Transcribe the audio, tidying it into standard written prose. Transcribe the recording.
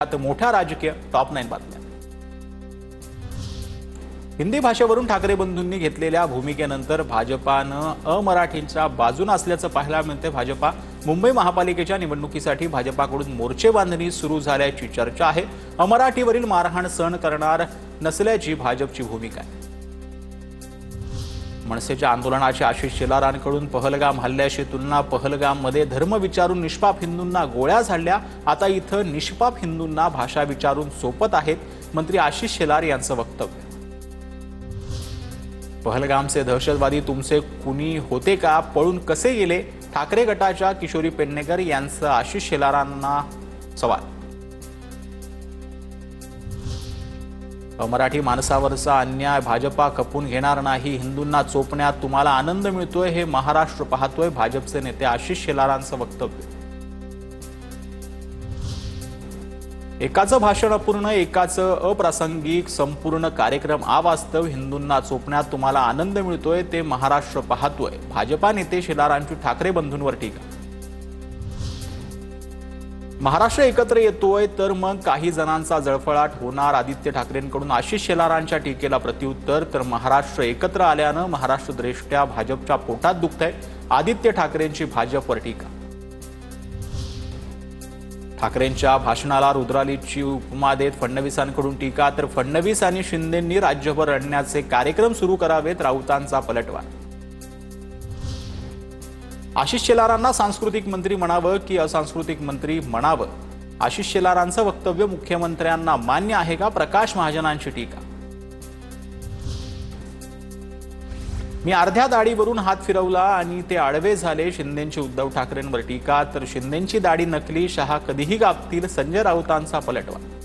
मोठ्या राजकीय टॉप 9 बातम्या। हिंदी भाषेवरून ठाकरे बंधूंनी घेतलेल्या भूमिकेनंतर भाजपानं अमराठींच्या बाजूने असल्याचं पाहायला मिळते। भाजपा मुंबई महापालिकेच्या निवडणुकीसाठी भाजपाकडून मोर्चे बांधणी सुरू झाल्याची चर्चा आहे। अमराठीवरील मारहाण सहन करणार नसल्याची भाजपची भूमिका आहे। मनसेच्या आंदोलनाची आशिष शेलारांकडून पहलगाम हल्ल्याशी तुलना। पहलगाममध्ये धर्म विचारून निष्पाप हिंदूंना गोळ्या झाडल्या, आता इथं निष्पाप हिंदूंना भाषा विचारून सोपत आहेत मंत्री आशिष शेलार यांचं वक्तव्य। पहलगामचे दहशतवादी तुमचे कुणी होते का, पळून कसे गेले? ठाकरे गटाच्या किशोरी पेडणेकर यांचं आशिष शेलारांना सवाल। मराठी माणसावरचा अन्याय भाजपा खपून घेणार नाही, हिंदूंना चोपण्यात तुम्हाला आनंद मिळतोय हे महाराष्ट्र पाहतोय, भाजपचे नेते आशिष शेलारांचं वक्तव्य। एकाचं भाषण अपूर्ण, एकाचं अप्रासंगिक, संपूर्ण कार्यक्रम अवास्तव, हिंदूंना चोपण्यात तुम्हाला आनंद मिळतोय ते महाराष्ट्र पाहतोय, भाजपा नेते शेलारांची ठाकरे बंधूंवर टीका। महाराष्ट्र एकत्र येतोय तर मग काही जणांचा जळफळाट होणार, आदित्य ठाकरेंकडून आशिष शेलारांच्या टीकेला प्रत्युत्तर। तर महाराष्ट्र एकत्र आल्यानं महाराष्ट्र दृष्ट्या भाजपच्या पोटात दुखतंय, आदित्य ठाकरेंची भाजपवर टीका। ठाकरेंच्या भाषणाला रुद्रालीची उपमा देत फडणवीसांकडून टीका। तर फडणवीस आणि शिंदेंनी राज्यभर लढण्याचे कार्यक्रम सुरू करावेत, राऊतांचा पलटवार। आशिष शेलारांना सांस्कृतिक मंत्री म्हणावं की असांस्कृतिक मंत्री म्हणावं, आशिष शेलारांचं वक्तव्य मुख्यमंत्र्यांना मान्य आहे का? प्रकाश महाजनांची टीका। मी अर्ध्या दाढीवरून हात फिरवला आणि ते आडवे झाले, शिंदेंची उद्धव ठाकरेंवर टीका। तर शिंदेंची दाढी नकली, शहा कधीही गापतील, संजय राऊतांचा पलटवार।